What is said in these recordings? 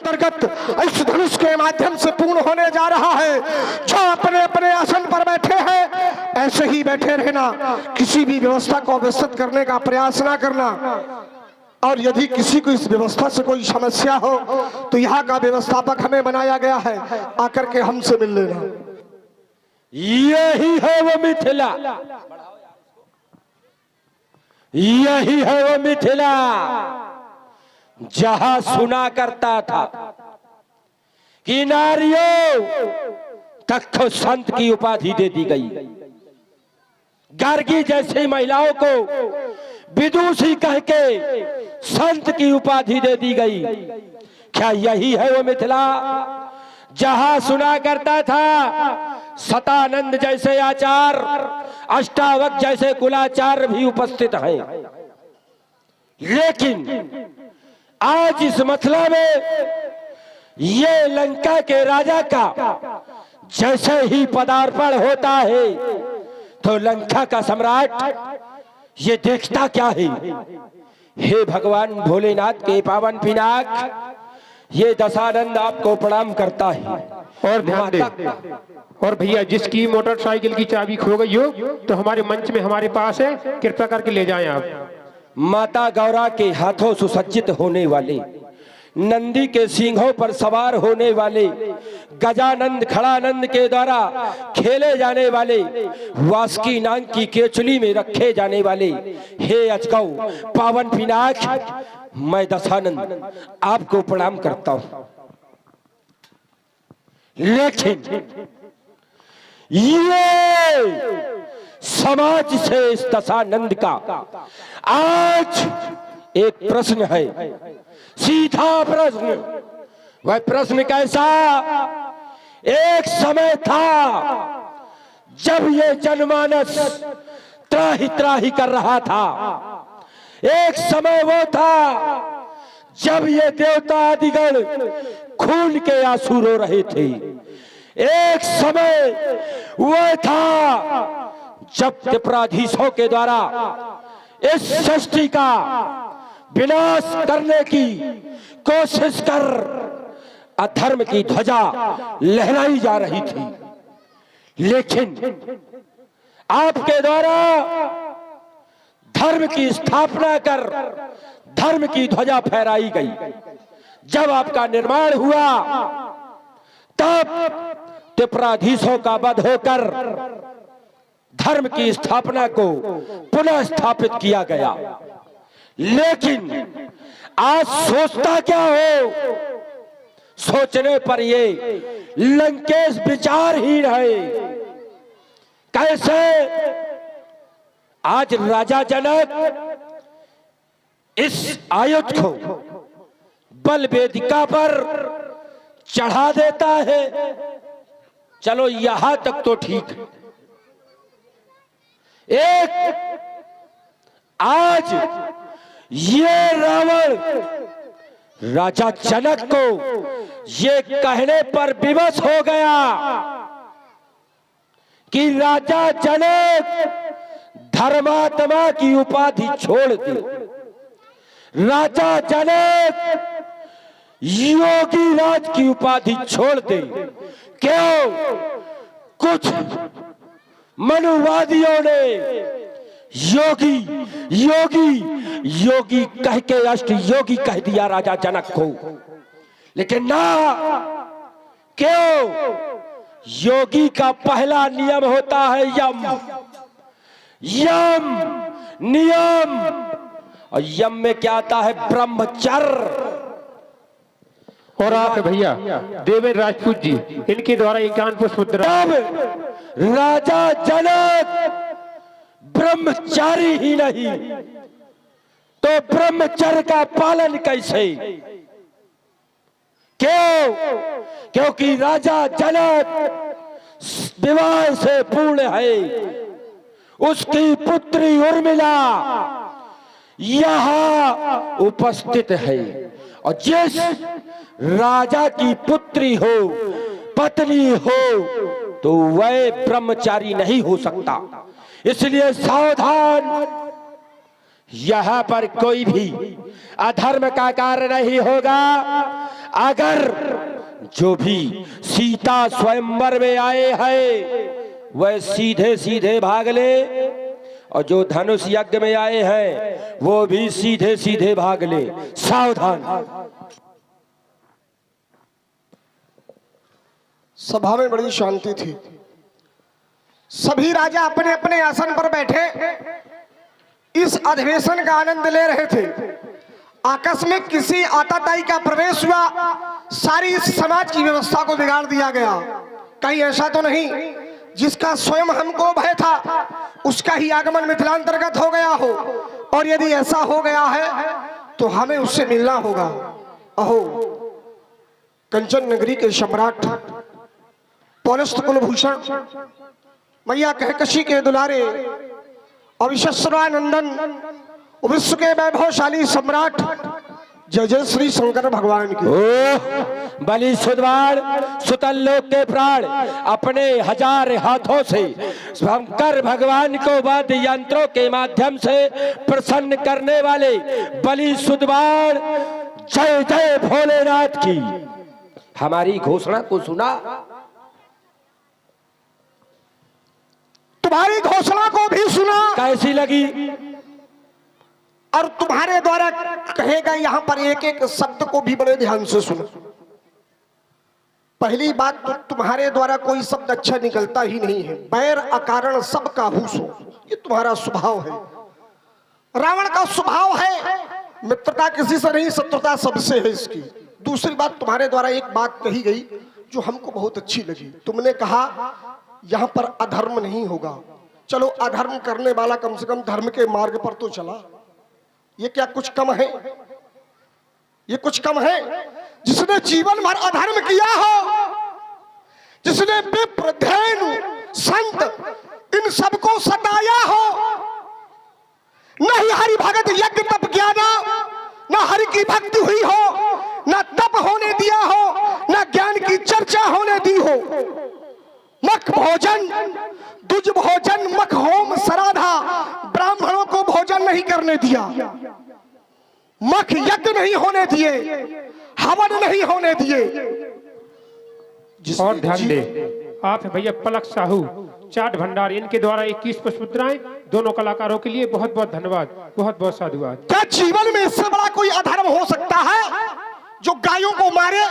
अंतर्गत इस धनुष के माध्यम से पूर्ण होने जा रहा है। जो अपने अपने आसन पर बैठे हैं ऐसे ही बैठे रहना, किसी भी व्यवस्था को अव्यवस्थित करने का प्रयास ना करना। और यदि किसी को इस व्यवस्था से कोई समस्या हो तो यहाँ का व्यवस्थापक हमें बनाया गया है, आकर के हमसे मिल लेना। यही है वो मिथिला, यही है वो मिथिला जहां सुना करता था कि नारियों तक को संत की उपाधि दे दी गई। गार्गी जैसी महिलाओं को विदुषी कह के संत की उपाधि दे दी गई। क्या यही है वो मिथिला जहां सुना करता था सतानंद जैसे आचार, अष्टावक जैसे कुलाचार भी उपस्थित हैं? लेकिन आज इस मथुरा में ये लंका के राजा का जैसे ही पदार्पण होता है तो लंका का सम्राट ये देखता क्या है? हे भगवान भोलेनाथ के पावन पिनाक, ये दशानंद आपको प्रणाम करता है। और ध्यान दे, और भैया जिसकी मोटरसाइकिल की चाबी खो गई हो तो हमारे मंच में हमारे पास है, कृपया करके ले जाएं आप। माता गौरा के हाथों सुसज्जित होने वाले, नंदी के सिंहों पर सवार होने वाले, गजानंद खड़ानंद के द्वारा खेले जाने वाले, वासुकी नाग की केचुली में रखे जाने वाले, हे अजगौ पावन पिनाक, मैं दशानंद आपको प्रणाम करता हूं। लेकिन ये समाज से इस दशानंद का आज एक प्रश्न है, सीधा प्रश्न। वह प्रश्न कैसा? एक समय था जब ये जनमानस त्राही त्राही कर रहा था, एक समय वो था जब ये देवता आदिगण खून के आंसू रो रहे थे, एक समय वो था जब त्रिपुराधीशों के द्वारा इस सृष्टि का विनाश करने की कोशिश कर अधर्म की ध्वजा लहराई जा रही थी। लेकिन आपके द्वारा धर्म की स्थापना कर धर्म की ध्वजा फहराई गई। जब आपका निर्माण हुआ तब त्रिपुराधीशों का वध होकर धर्म की स्थापना को पुनः स्थापित किया गया। लेकिन आज सोचता क्या हो? सोचने पर ये लंकेश विचारहीन है। कैसे आज राजा जनक इस आयुध को बल वेदिका पर चढ़ा देता है? चलो यहां तक तो ठीक है। एक आज ये रावण राजा जनक को ये कहने पर विवश हो गया कि राजा जनक धर्मात्मा की उपाधि छोड़ दे, राजा जनक योगी राज की उपाधि छोड़ दे। क्यों? कुछ मनुवादियों ने योगी योगी योगी कह के अष्ट योगी कह दिया राजा जनक को। लेकिन ना, क्यों? योगी का पहला नियम होता है यम, यम नियम, और यम में क्या आता है? ब्रह्मचर्य। और आप भैया देवेंद्र राजपूत जी, इनके द्वारा 51 पुष्पमुद्रा। राजा जनक ब्रह्मचारी ही नहीं तो ब्रह्मचर्य का पालन कैसे? क्यों? क्योंकि राजा जनक विवाह से पूर्ण है। उसकी पुत्री उर्मिला यहां उपस्थित है, और जिस राजा की पुत्री हो, पत्नी हो, तो वह ब्रह्मचारी नहीं हो सकता। इसलिए सावधान, यहां पर कोई भी अधर्म का कार्य नहीं होगा। अगर जो भी सीता स्वयंवर में आए हैं वह सीधे सीधे भाग ले, और जो धनुष यज्ञ में आए हैं वो भी सीधे सीधे भाग ले। सावधान। सभा में बड़ी शांति थी। सभी राजा अपने अपने आसन पर बैठे इस अधिवेशन का आनंद ले रहे थे। आकस्मिक किसी आताताई का प्रवेश हुआ, सारी समाज की व्यवस्था को बिगाड़ दिया गया। कहीं ऐसा तो नहीं जिसका स्वयं हमको भय था उसका ही आगमन मिथिलांतर्गत हो गया हो, और यदि ऐसा हो गया है तो हमें उससे मिलना होगा। अहो, कंचन नगरी के सम्राट पौलस्त कुलभूषण, मैया कहकशी के दुलारे, अविश्वसरानंदन, विश्व के वैभवशाली सम्राट जय जय श्री शंकर भगवान की। ओह, बलि सुदवार सुतल्लोक के प्राण अपने 1000 हाथों से शंकर भगवान को वाद्य यंत्रों के माध्यम से प्रसन्न करने वाले बलि सुदवार, जय जय भोलेनाथ की। हमारी घोषणा को सुना? तुम्हारी घोषणा को भी सुना। कैसी लगी? और तुम्हारे द्वारा कहेगा यहां पर एक एक शब्द को भी बड़े ध्यान से सुनो। पहली बात तो तुम्हारे द्वारा कोई शब्द अच्छा निकलता ही नहीं है। बैर अकारण सब काहूस हो, ये तुम्हारा स्वभाव है। रावण का स्वभाव है मित्रता किसी से नहीं, शत्रुता सबसे है इसकी। दूसरी बात, तुम्हारे द्वारा एक बात कही गई जो हमको बहुत अच्छी लगी। तुमने कहा यहां पर अधर्म नहीं होगा। चलो, अधर्म करने वाला कम से कम धर्म के मार्ग पर तो चला। ये क्या कुछ कम है? ये कुछ कम है? जिसने जीवन भर अधर्म किया हो, जिसने विप्र, धेनु, संत इन सबको सताया हो, न ही हरि भगत यज्ञ तप ज्ञाना, न हरि की भक्ति हुई हो, न तप होने दिया हो, न ज्ञान की चर्चा होने दी हो। मख भोजन, दुज भोजन, मख होम सराधा, ब्राह्मणों को भोजन नहीं करने दिया, मख यज्ञ नहीं होने दिए, हवन नहीं होने दिए। और ध्यान दे, आप भैया पलक साहू, चाट भंडार, इनके द्वारा 21 पुष्पमुद्राएं दोनों कलाकारों के लिए बहुत बहुत धन्यवाद, बहुत बहुत साधुवाद। क्या जीवन में इससे बड़ा कोई अधर्म हो सकता है जो गायों को मारे,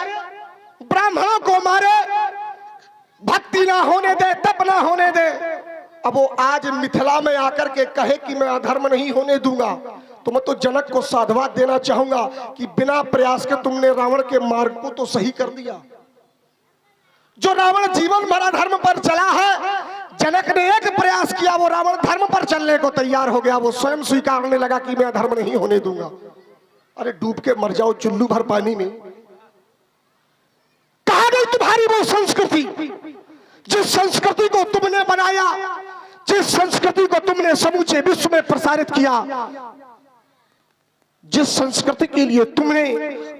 ब्राह्मणों को मारे, भक्ति ना होने दे, तप ना होने दे? अब वो आज मिथिला में आकर के कहे कि मैं अधर्म नहीं होने दूंगा, तो मैं तो जनक को साधुवाद देना चाहूंगा कि बिना प्रयास के तुमने रावण के मार्ग को तो सही कर दिया। जो रावण जीवन भर अधर्म पर चला है, जनक ने एक प्रयास किया, वो रावण धर्म पर चलने को तैयार हो गया। वो स्वयं स्वीकारने लगा कि मैं अधर्म नहीं होने दूंगा। अरे डूब के मर जाओ चुल्लू भर पानी में। कहां गई तुम्हारी वो संस्कृति, जिस संस्कृति को तुमने बनाया, जिस संस्कृति को तुमने समूचे विश्व में प्रसारित किया, जिस संस्कृति के लिए तुमने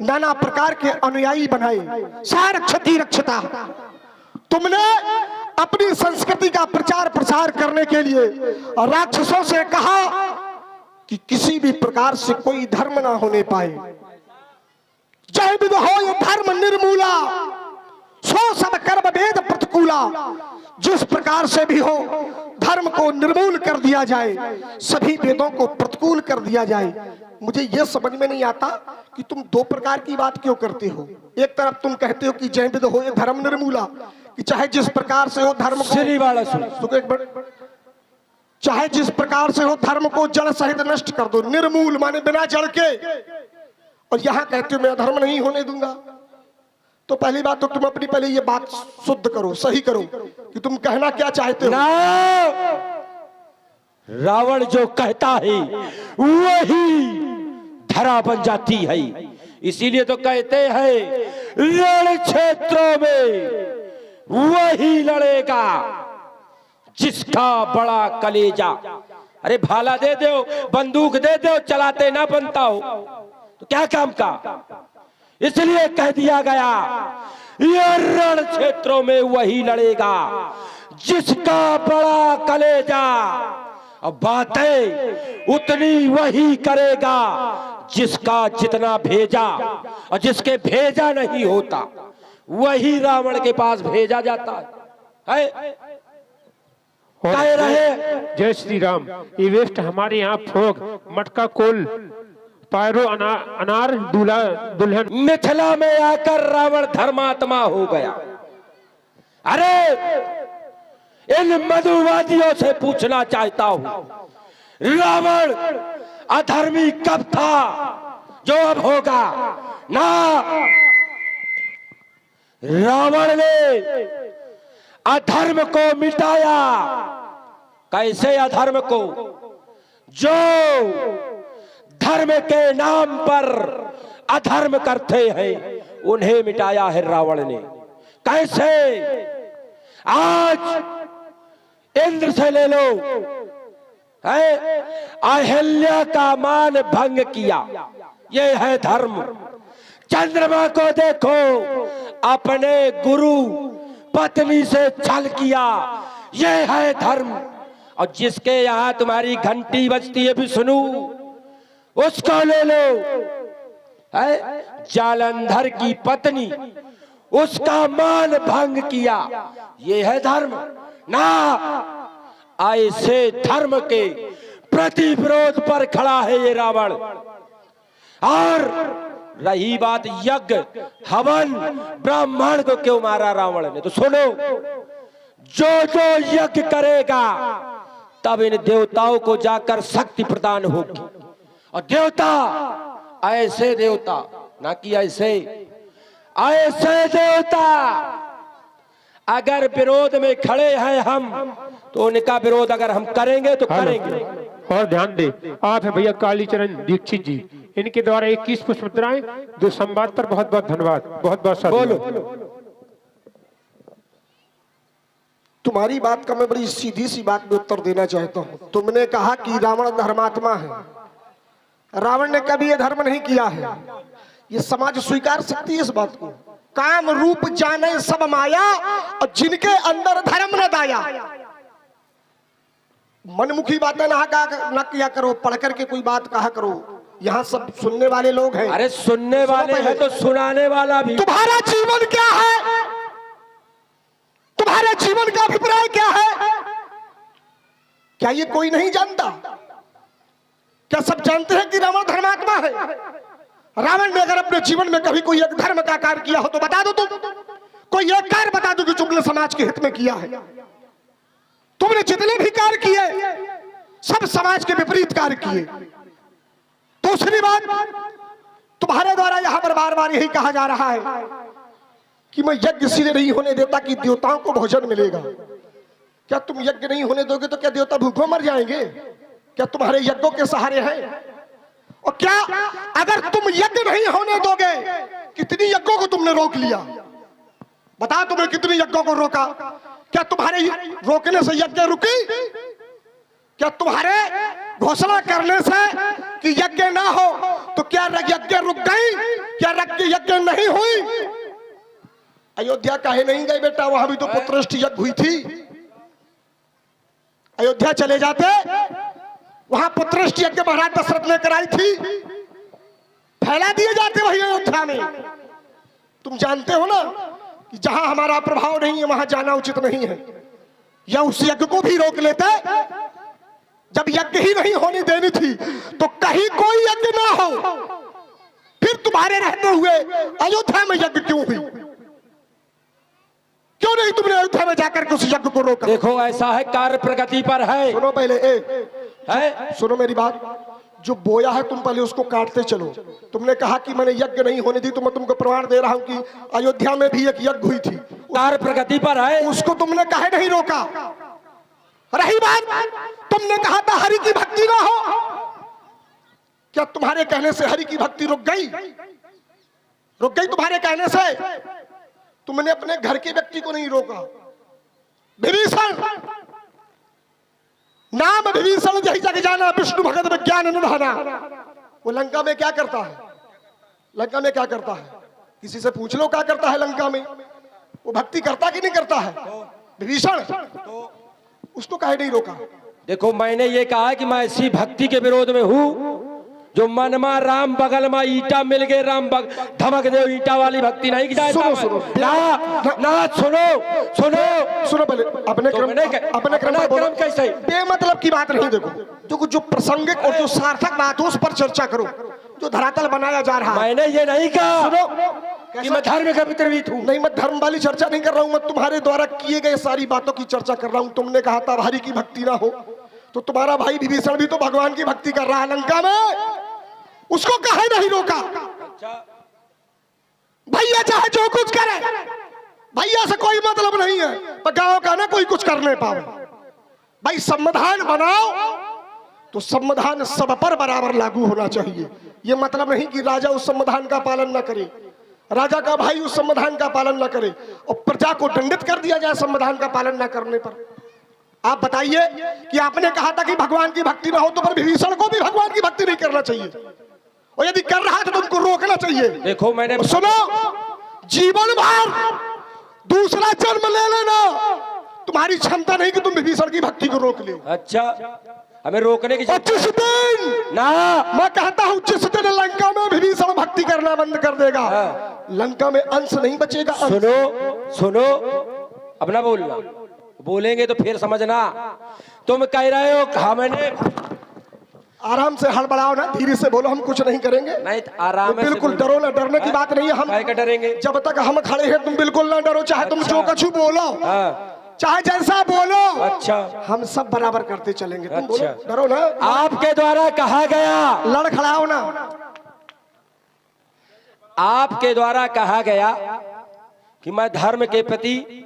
नाना प्रकार के अनुयायी बनाए, सारक्षति रक्षता। तुमने अपनी संस्कृति का प्रचार प्रसार करने के लिए राक्षसों से कहा कि किसी भी प्रकार से कोई धर्म ना होने पाए। जय विद हो ये धर्म निर्मूला, सो सब कर्म वेद प्रतिकूला। जिस प्रकार से भी हो धर्म को निर्मूल कर दिया जाए, सभी वेदों को प्रतिकूल कर दिया जाए। मुझे यह समझ में नहीं आता कि तुम दो प्रकार की बात क्यों करते हो। एक तरफ तुम कहते हो कि जय विद हो ये धर्म निर्मूला, कि चाहे जिस प्रकार से हो धर्म को, चाहे जिस प्रकार से हो धर्म को जड़ सहित नष्ट कर दो। निर्मूल माने बिना जड़ के। और यहां कहते हो मैं अधर्म नहीं होने दूंगा। तो पहली बात तो तुम अपनी पहले ये बात शुद्ध करो, सही करो कि तुम कहना क्या चाहते हो। रावण जो कहता है वही धरा बन जाती है। इसीलिए तो कहते हैं रण क्षेत्रों में वही लड़ेगा जिसका बड़ा कलेजा। अरे भाला दे दो, बंदूक दे दो, चलाते ना बनता हो तो क्या काम का। इसलिए कह दिया गया ये रण क्षेत्रों में वही लड़ेगा जिसका बड़ा कलेजा। अब बातें उतनी वही करेगा जिसका जितना भेजा और जिसके भेजा नहीं होता वही रावण के पास भेजा जाता है। कह रहे जय श्री राम। ये वेस्ट हमारे यहाँ फोग मटका कोल पायरो अनार दूल्हा दुल्हन। मिथिला में आकर रावण धर्मात्मा हो गया। अरे इन मधुवादियों से पूछना चाहता हूं, रावण अधर्मी कब था जो अब होगा ना? रावण ने अधर्म को मिटाया। कैसे अधर्म को? जो धर्म के नाम पर अधर्म करते हैं उन्हें मिटाया है रावण ने। कैसे? आज इंद्र से ले लो, है अहिल्या का मान भंग किया, ये है धर्म। चंद्रमा को देखो, अपने गुरु पत्नी से छल किया, ये है धर्म। और जिसके यहां तुम्हारी घंटी बजती है विष्णु, उसको ले लो, है जालंधर की पत्नी, उसका मान भंग किया, ये है धर्म ना? ऐसे धर्म के प्रति विरोध पर खड़ा है ये रावण। और रही बात यज्ञ हवन, ब्राह्मण को क्यों मारा रावण ने? तो सुनो, जो जो यज्ञ करेगा तब इन देवताओं को जाकर शक्ति प्रदान होगी। और देवता ऐसे देवता ना कि ऐसे देवता अगर विरोध में खड़े हैं हम, तो उनका विरोध अगर हम करेंगे तो करेंगे। और ध्यान दे, आप है भैया कालीचरण दीक्षित जी, इनके द्वारा 21 पुष्प मुद्राएं जो संवाद पर बहुत बहुत धन्यवाद, बहुत बहुत बोलो। तुम्हारी बात का मैं बड़ी सीधी सी बात में उत्तर देना चाहता हूँ। तुमने कहा कि रावण धर्मात्मा है। रावण ने कभी यह धर्म नहीं किया है। ये समाज स्वीकार सकती है इस बात को? काम रूप जाने सब माया, और जिनके अंदर धर्म न दाया। मनमुखी बातें ना किया करो, पढ़ करके कोई बात कहा करो। यहाँ सब सुनने वाले लोग हैं। अरे सुनने वाले हैं तो सुनाने वाला भी। तुम्हारा जीवन क्या है? तुम्हारे जीवन का अभिप्राय क्या है? क्या ये कोई नहीं जानता? क्या सब जानते हैं कि रावण धर्मात्मा है? रावण ने अगर अपने जीवन में कभी कोई एक धर्म का कार्य किया हो तो बता दो। तुम कोई एक कार्य बता दो कि तुमने समाज के हित में किया है। तुमने जितने भी कार्य किए सब समाज के विपरीत कार्य किए। दूसरी बात, तुम्हारे द्वारा यहां पर बार बार यही कहा जा रहा है कि मैं यज्ञ इसलिए नहीं होने देता कि देवताओं को भोजन मिलेगा। क्या तुम यज्ञ नहीं होने दोगे तो क्या देवता भूखों मर जाएंगे? क्या तुम्हारे यज्ञों के सहारे हैं? और क्या अगर तुम यज्ञ नहीं होने दोगे, कितनी यज्ञों को तुमने रोक लिया? बताओ, तुमने कितनी यज्ञों को रोका? क्या तुम्हारे रोकने से यज्ञ रुकी? क्या तुम्हारे घोषणा करने से कि यज्ञ ना हो तो क्या यज्ञ रुक गई? क्या यज्ञ नहीं हुई? अयोध्या काहे नहीं गए बेटा? वहां भी तो पुत्रष्टि यज्ञ हुई थी। अयोध्या चले जाते, वहां पुत्रष्टि यज्ञ महाराज दशरथ ने कराई थी। फैला दिए जाते वही अयोध्या में। तुम जानते हो ना कि जहां हमारा प्रभाव नहीं है वहां जाना उचित नहीं है। या उस यज्ञ को भी रोक लेते। जब यज्ञ ही नहीं होने देनी थी तो कहीं कोई यज्ञ ना हो, फिर तुम्हारे रहते हुए अयोध्या में यज्ञ क्यों हुई? क्यों नहीं तुमने अयोध्या में जाकर के उस यज्ञ को रोका? देखो, ऐसा है, कार्य प्रगति पर है। सुनो पहले, सुनो मेरी बात। जो बोया है तुम पहले उसको काटते चलो। तुमने कहा कि मैंने यज्ञ नहीं होने दी, तो मैं तुमको प्रमाण दे रहा हूं कि अयोध्या में भी एक यज्ञ हुई थी। कार्य प्रगति पर है, उसको तुमने काहे नहीं रोका? रही बात, तुमने कहा था हरि की भक्ति ना हो। क्या तुम्हारे कहने से हरि की भक्ति रुक गई? रुक गई तुम्हारे कहने से? तुमने अपने घर के व्यक्ति को नहीं रोका। विभीषण, नाम विभीषण जही जग जाना, विष्णु भगत विज्ञान निधाना। वो लंका में क्या करता है? लंका में क्या करता है? किसी से पूछ लो क्या करता है लंका में। वो भक्ति करता कि नहीं करता है? विभीषण, उसको काहे नहीं रोका? देखो, मैंने ये कहा कि मैं ऐसी भक्ति के विरोध में हूं जो मनमा राम बगल में ईटा मिल गए राम धमक दे ईटा वाली भक्ति नहीं की सुनो सुनो ना ना सुनो सुनो सुनो पहले अपने क्रम कैसे बेमतलब की बात नहीं। देखो जो प्रासंगिक और जो सार्थक बात हो उस पर चर्चा करो, जो धरातल बनाया जा रहा है। मैंने ये नहीं कहा सुनो कि मैं धर्म का वितरवीत हूँ। नहीं, मैं धर्म वाली चर्चा नहीं कर रहा हूँ, मैं तुम्हारे द्वारा किए गए सारी बातों की चर्चा कर रहा हूँ। तुमने कहा था हरि की भक्ति ना हो, तो तुम्हारा भाई विभीषण भी तो भगवान की भक्ति कर रहा है लंका में, उसको काहे नहीं रोका? भैया चाहे जो कुछ करे, भैया से कोई मतलब नहीं है, पर गांव का ना कोई कुछ कर नहीं पाओ। भाई संविधान बनाओ तो संविधान सब पर बराबर लागू होना चाहिए। ये मतलब नहीं कि राजा उस संविधान का पालन न करे, राजा का भाई उस संविधान का पालन न करे और प्रजा को दंडित कर दिया जाए संविधान का पालन न करने पर। आप बताइए कि आपने कहा था कि भगवान की भक्ति ना हो, तो पर विभीषण को भी भगवान की भक्ति नहीं करना चाहिए, और यदि कर रहा है तो उनको रोकना चाहिए। देखो मैंने सुनो, जीवन भर दूसरा जन्म ले लेना, तुम्हारी क्षमता नहीं कि तुम विभीषण की भक्ति को रोक ले। अच्छा, हमें रोकने की जिस दिन ना मैं कहता हूं, जिस दिन लंका में विभीषण भक्ति करना बंद कर देगा, लंका में अंश नहीं बचेगा। सुनो सुनो, अब ना बोलना, बोलेंगे तो फिर समझना। तुम कह रहे हो कहा मैंने, आराम से हड़बड़ाओ ना, धीरे से बोलो, हम कुछ नहीं करेंगे। नहीं आराम से बिल्कुल डरो ना, डरने की बात नहीं है। हम डरेंगे जब तक हम खड़े हैं, तुम बिल्कुल ना डरो, चाहे तुम जो कुछ बोलो, चाहे जैसा बोलो। अच्छा, हम सब बराबर करते चलेंगे। तुम बोलो, डरो ना। आपके द्वारा कहा गया, लड़खड़ाओ ना, आपके द्वारा कहा गया कि मैं धर्म के प्रति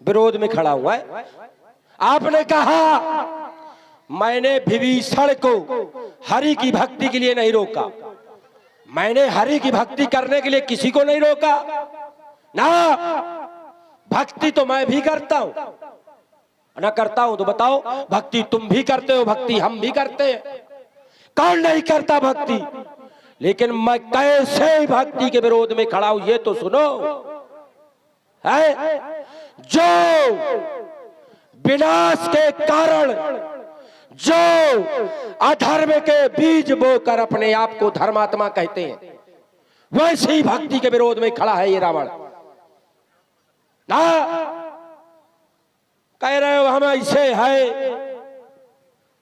विरोध में खड़ा हुआ है। आपने कहा मैंने विभीषण को हरि की भक्ति के लिए नहीं रोका, मैंने हरि की भक्ति करने के लिए किसी को नहीं रोका ना। भक्ति तो मैं भी करता हूं ना, करता हूं तो बताओ, भक्ति तुम भी करते हो, भक्ति हम भी करते हैं, कौन नहीं करता भक्ति? लेकिन मैं कैसे भक्ति के विरोध में खड़ा हूं ये तो सुनो। है जो विनाश के कारण, जो अधर्म के बीज बोकर अपने आप को धर्मात्मा कहते हैं, वैसी भक्ति के विरोध में खड़ा है ये रावण ना। कह रहे हो हम ऐसे है,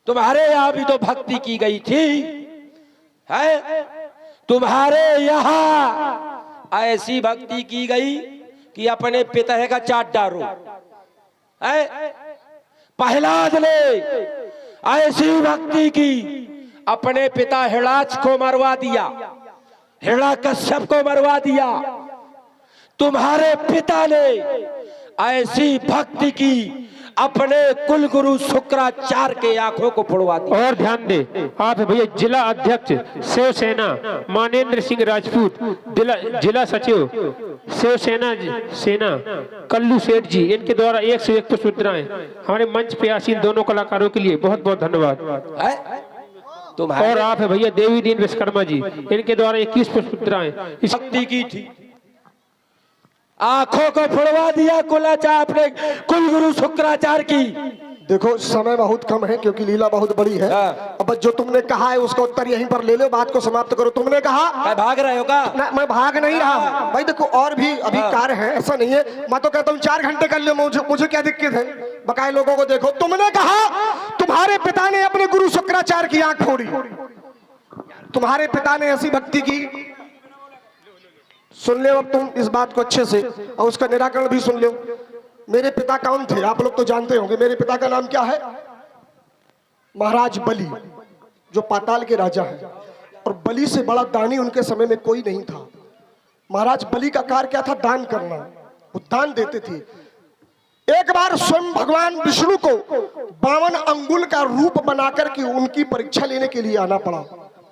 तुम्हारे यहां भी तो भक्ति की गई थी, है तुम्हारे यहां ऐसी भक्ति की गई कि अपने पिता का चाट डारो। प्रहलाद ने ऐसी भक्ति की, अपने पिता हिरण्याक्ष को मरवा दिया, हिरण्यकश्यप को मरवा दिया। तुम्हारे पिता ने ऐसी भक्ति की, अपने कुल गुरु शुक्राचार्य के आंखों को फोड़वा दिया। और ध्यान दे आप भैया, जिला अध्यक्ष शिवसेना मानेंद्र सिंह राजपूत, जिला सचिव शिवसेना सेना कल्लू सेठ जी, इनके द्वारा 101 पुष्पमुद्राएं हमारे मंच पे आसीन दोनों कलाकारों के लिए बहुत बहुत धन्यवाद। और आप है भैया देवी दीन विश्वकर्मा जी, इनके द्वारा 21 पुष्पमुद्राएं भक्ति की थी, आंखों को फोड़वा दिया कुलाचार्य, अपने कुल गुरु शुक्राचार्य की। देखो समय बहुत कम है क्योंकि लीला बहुत बड़ी है। अब जो तुमने कहा है उसका उत्तर यहीं पर ले लो, बात को समाप्त करो। तुमने कहा भाग रहे हो का? मैं भाग नहीं रहा हूं भाई। देखो और भी अभी कार्य है, ऐसा नहीं है। मैं तो कहता हूँ 4 घंटे कर लो, मुझे क्या दिक्कत है, बकाए लोगों को देखो। तुमने कहा तुम्हारे पिता ने अपने गुरु शुक्राचार्य की आंख फोड़ी, तुम्हारे पिता ने ऐसी भक्ति की। सुन ले अब तुम इस बात को अच्छे से, और उसका निराकरण भी सुन लो। मेरे पिता कौन थे आप लोग तो जानते होंगे। मेरे पिता का नाम क्या है? महाराज बलि, जो पाताल के राजा हैं, और बलि से बड़ा दानी उनके समय में कोई नहीं था। महाराज बलि का कार्य क्या था? दान करना। वो दान देते थे। एक बार स्वयं भगवान विष्णु को 52 अंगुल का रूप बनाकर के उनकी परीक्षा लेने के लिए आना पड़ा।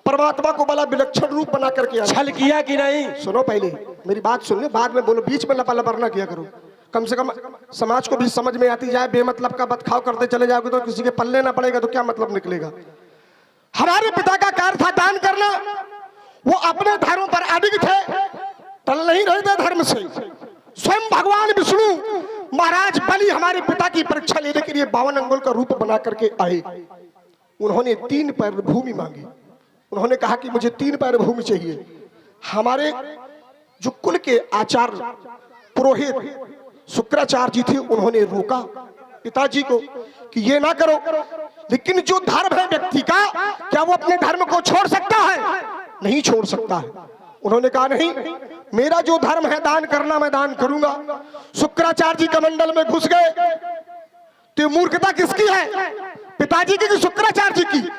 परमात्मा को बड़ा विलक्षण रूप बना करके छल किया कि नहीं? सुनो पहले मेरी बात सुन लो, बाद में बोलो, बीच में लपा ना किया करो। कम से कम समाज को भी समझ में आती जाए। बेमतलब का बतखाव करते चले जाओगे तो किसी के पल्ले ना पड़ेगा तो क्या मतलब निकलेगा। हमारे पिता का कार्य था दान करना। वो अपने धर्म पर अडिग थे, टल नहीं रहे थे धर्म से। स्वयं भगवान विष्णु महाराज बलि हमारे पिता की परीक्षा लेने के लिए 52 अंगुल का रूप बना करके आए। उन्होंने 3 पैर भूमि मांगी। उन्होंने कहा कि मुझे 3 पैर भूमि चाहिए। हमारे जो कुल के आचार्य पुरोहित शुक्राचार्य जी थे, उन्होंने रोका पिताजी को कि ये ना करो, लेकिन जो धर्म है व्यक्ति का, क्या वो अपने धर्म को छोड़ सकता है? नहीं छोड़ सकता है। उन्होंने कहा नहीं, मेरा जो धर्म है दान करना, मैं दान करूंगा। शुक्राचार्य जी कमंडल में घुस गए। तो मूर्खता किसकी है, पिताजी की कि शुक्राचार्य जी की?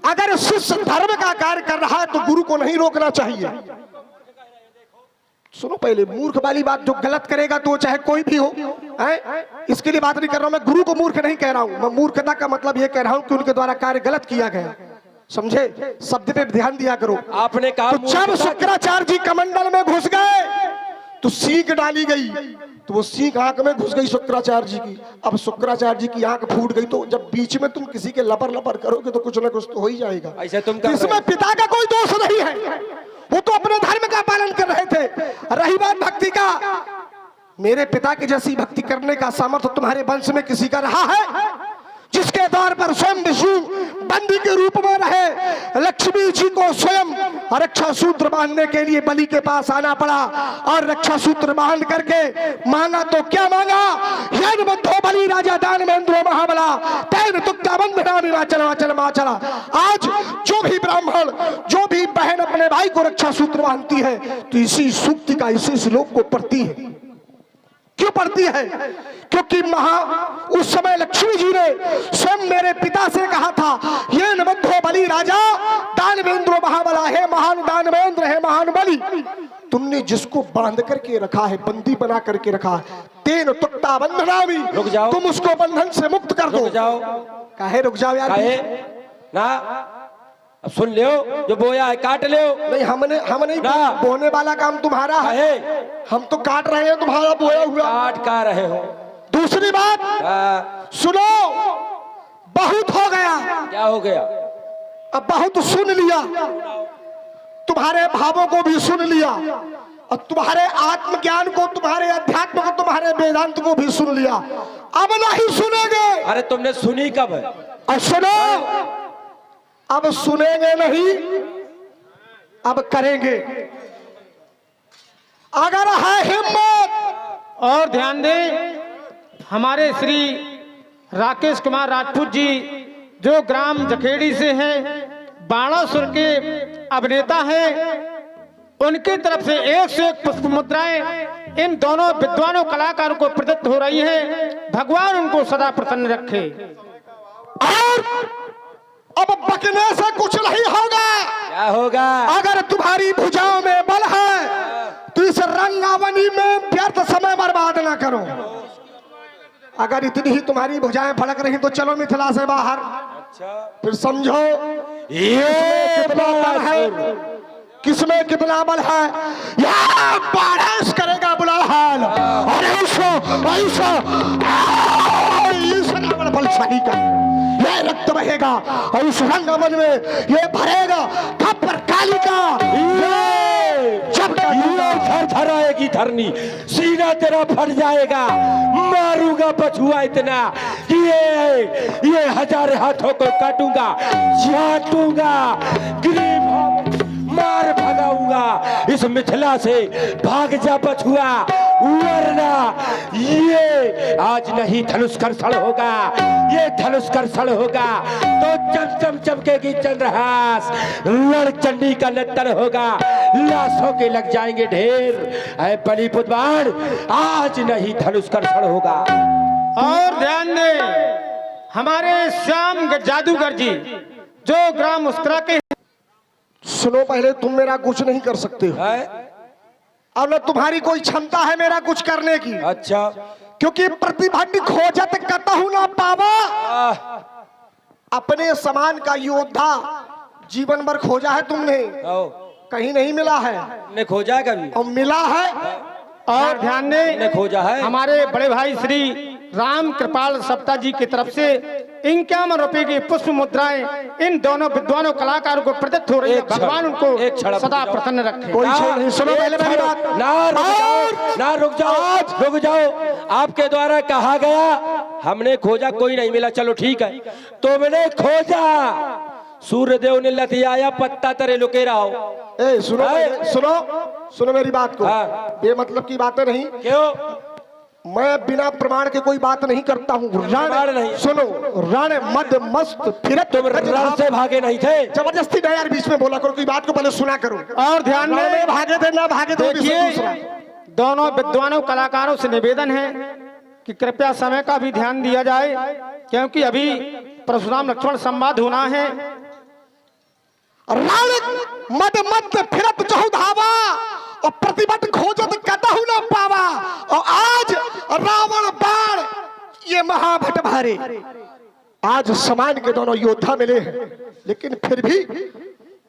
अगर शिष्य धर्म का कार्य कर रहा है तो गुरु को नहीं रोकना चाहिए। सुनो पहले, मूर्ख वाली बात, जो गलत करेगा तो चाहे कोई भी हो, इसके लिए बात नहीं कर रहा हूं मैं। गुरु को मूर्ख नहीं कह रहा हूं मैं, मूर्खता का मतलब ये कह रहा हूं कि उनके द्वारा कार्य गलत किया गया। समझे? शब्द पे ध्यान दिया करो। आपने कहा तो जब शुक्राचार्य जी कमंडल में घुस गए तो सीख डाली गई, तो वो सीख आंख में घुस गई शुक्राचार्य जी की। अब शुक्राचार्य जी की आंख फूट गई। तो जब बीच में तुम किसी के लपर लपर करोगे तो कुछ ना कुछ तो हो ही जाएगा। ऐसे तुम इसमें पिता का कोई दोष नहीं है, वो तो अपने धर्म का पालन कर रहे थे। रही बात भक्ति का, मेरे पिता की जैसी भक्ति करने का सामर्थ्य तुम्हारे वंश में किसी का रहा है? जिसके द्वार पर स्वयं विष्णु बंदी के रूप में रहे, लक्ष्मी जी को स्वयं रक्षा सूत्र बांधने के लिए बलि के पास आना पड़ा, और रक्षा सूत्र बांध करके मांगा तो क्या मांगा? यन बद्धो बलि राजा दानवेंद्रो महाबला तैन तुक्ता बंधनामि वाचल वाचल माचला। आज जो भी ब्राह्मण, जो भी बहन अपने भाई को रक्षा सूत्र बांधती है तो इसी सूक्ति का, इसी श्लोक को पढ़ती है। क्यों पढ़ती है? क्योंकि उस समय लक्ष्मी जी ने स्वयं मेरे पिता से कहा था, ये नबद्धो बलि राजा दानवेंद्रो महाबला, है महान दानवेंद्र, है महान बलि। तुमने जिसको बांध करके रखा है, बंदी बना करके रखा है, तेन तुक्ता बंधनामि, रुक जाओ, तुम उसको बंधन से मुक्त कर दो। रुक जाओ। काहे रुक जाओ यार? ना अब सुन लियो, जो बोया है काट लियो। नहीं, हम नहीं, बोने वाला काम तुम्हारा है, हम तो काट रहे हैं तुम्हारा बोया हुआ। काट का रहे हो। दूसरी बात सुनो, बहुत हो गया। क्या हो गया? अब बहुत सुन लिया, तुम्हारे भावों को भी सुन लिया, और तुम्हारे आत्मज्ञान को, तुम्हारे अध्यात्म को, तुम्हारे वेदांत को भी सुन लिया। अब नहीं सुनेंगे। अरे तुमने सुनी कब है? और सुनो, अब सुनेंगे नहीं, अब करेंगे। अगर है हिम्मत। और ध्यान दें, हमारे श्री राकेश कुमार राजपूत जी जो ग्राम जखेड़ी से हैं, बाणासुर के अभिनेता हैं, उनकी तरफ से 1 से 1 पुष्प मुद्राएं इन दोनों विद्वानों कलाकारों को प्रदत्त हो रही हैं। भगवान उनको सदा प्रसन्न रखे। और अब बकने से कुछ नहीं होगा। क्या होगा? अगर तुम्हारी भुजाओं में बल है तो इस रंगावनी में व्यर्थ समय बर्बाद ना करो। अगर इतनी ही तुम्हारी भुजाएं फड़क रही तो चलो मिथिला से बाहर। फिर समझो ये कितना बल है, किसमें कितना बल है। यह बारिश करेगा बुला हाल, और बलशाली का यह रक्त बहेगा, और उस रंगमन में ये भरेगा खप्पर काली का। जब थर आएगी धरनी, सीना तेरा फट जाएगा। मारूंगा पछुआ इतना कि ये 1000 हाथों को काटूंगा, चाटूंगा, ग्रीव मार भगाऊंगा। इस मिथिला से भाग जा पछुआ, वरना ये आज नहीं धनुष कर्षण होगा, ये धनुष कर्षण होगा तो चम चमकेगी चंद्रहास, लड़ चंडी का नत्तर होगा, लाशों के लग जाएंगे ढेर। ऐ बलि पुतवार, आज नहीं धनुष कर्षण होगा। और ध्यान दें, हमारे श्याम जादूगर जी जो ग्राम उस्तरा के, सुनो पहले, तुम मेरा कुछ नहीं कर सकते हो, और न तुम्हारी कोई क्षमता है मेरा कुछ करने की। अच्छा, क्योंकि प्रतिभंड खोजत कतहु ना पावा। अपने समान का योद्धा जीवन भर खोजा है तुमने, कहीं नहीं मिला है। ने खोजा कभी? और मिला है। और ध्यान दें, खोजा है। हमारे बड़े भाई श्री राम कृपाल सप्ता जी की तरफ से 51 रुपए की पुष्प मुद्राएं इन दोनों विद्वानों कलाकारों को प्रदत्त हो रही है। भगवान उनको सदा प्रसन्न रखे। कोई नहीं, सुनो पहले मेरी बात। ना रुक जाओ। आपके द्वारा कहा गया हमने खोजा, कोई नहीं मिला। चलो ठीक है, तुमने खोजा, सूर्यदेव ने लथियाया पत्ता तरे लुके रहो। ए सुनो है? सुनो सुनो मेरी बात को। हाँ। बेमतलब की बातें नहीं, क्यों? मैं बिना प्रमाण के कोई बात नहीं करता हूँ। प्रमाण नहीं। सुनो, रण मद मस्त फिरत तुम रण से भागे नहीं थे। जबरदस्ती ना यार बीच में बोला करो, कोई बात को पहले सुना करो। और ध्यान रण में में भागे थे ना भागे थे, देखिए, दूसरा। दोनों विद्वानों कलाकारों से निवेदन है कि कृपया समय का भी ध्यान दिया जाए, क्योंकि अभी परशुराम लक्ष्मण संवाद होना है। रण मद मत फिरत चहु धावा और प्रतिबट खोजत कतहु न पावा। और आज रावण बाण ये महाभट भारे, आज समान के दोनों योद्धा मिले हैं, लेकिन फिर भी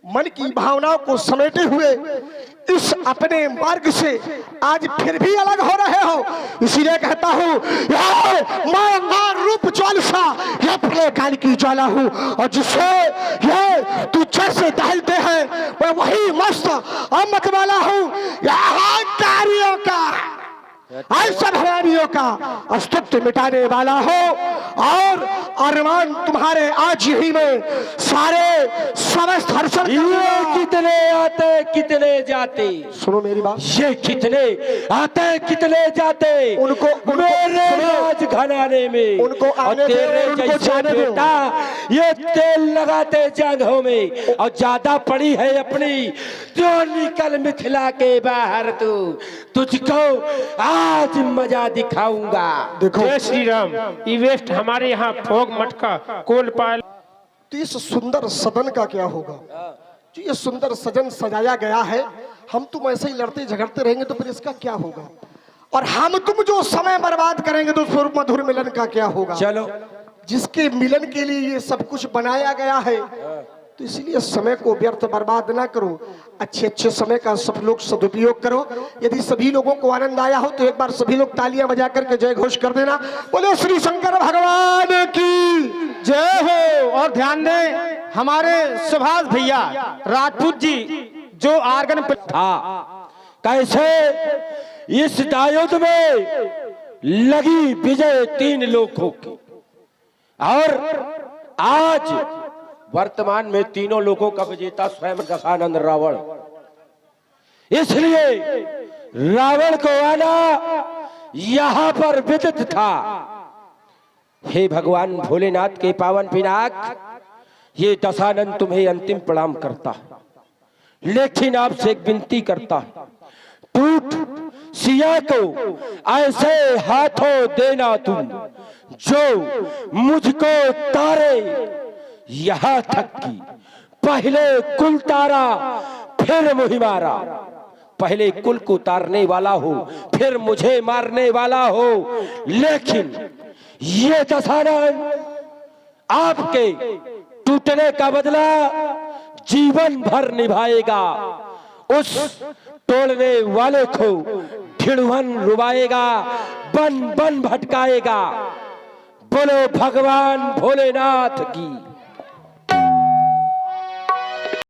मन की भावनाओं को समेटे हुए इस अपने मार्ग से आज फिर भी अलग हो रहे हो। इसीलिए कहता हूँ मैं रूप ज्वालसा ये प्रलय काल की ज्वाला हूँ, और जिससे ये तू जड़ से दहलते हैं मैं वही मस्त अमत वाला हूँ। यहाँ कार्यों का सब हरानियों का अस्तित्व मिटाने वाला हो, और अरमान तुम्हारे आज यही में सारे समस्त हर्षण। ये कितने आते कितने जाते, सुनो मेरी बात, ये कितने आते कितने जाते उनको मेरे राज घराने में, उनको और आने दो, तेरे उनको जैसे जाने दो। बेटा ये तेल लगाते जांघों में, और ज्यादा पड़ी है अपनी तो निकल मिथिला के बाहर। तुझको आज मजा दिखाऊंगा। देखो जय श्री राम। ई वेस्ट हमारे यहाँ फोग मटका कोल पाल। तो इस सुंदर सदन का क्या होगा? जो ये सुंदर सदन सजाया गया है, हम तुम ऐसे ही लड़ते झगड़ते रहेंगे तो फिर इसका क्या होगा? और हम तुम जो समय बर्बाद करेंगे तो फिर मधुर मिलन का क्या होगा? चलो, जिसके मिलन के लिए ये सब कुछ बनाया गया है, तो इसलिए समय को व्यर्थ बर्बाद ना करो, अच्छे अच्छे समय का सब लोग सदुपयोग करो। यदि सभी लोगों को आनंद आया हो तो एक बार सभी लोग तालियां बजा करके जय घोष कर देना। बोले श्री शंकर भगवान की जय हो। और ध्यान दें, हमारे सुभाष भैया राजपूत जी जो आर्गन हाँ, कैसे इस दायुध में लगी विजय 3 लोगों की, और आज वर्तमान में तीनों लोगों का विजेता स्वयं दशानंद रावण। इसलिए रावण को आना यहां पर विदित था। हे भगवान भोलेनाथ के पावन पिनाक, ये दशानंद तुम्हें अंतिम प्रणाम करता, लेकिन आपसे एक विनती करता, टूट सिया को ऐसे हाथों देना तुम जो मुझको तारे यहाँ तक की पहले कुल तारा फिर मुझे मारा, पहले कुल को तारने वाला हो फिर मुझे मारने वाला हो। लेकिन ये दशानंद आपके टूटने का बदला जीवन भर निभाएगा, उस तोड़ने वाले को ढिड़वन रुबाएगा, बन बन भटकाएगा। बोलो भगवान भोलेनाथ की।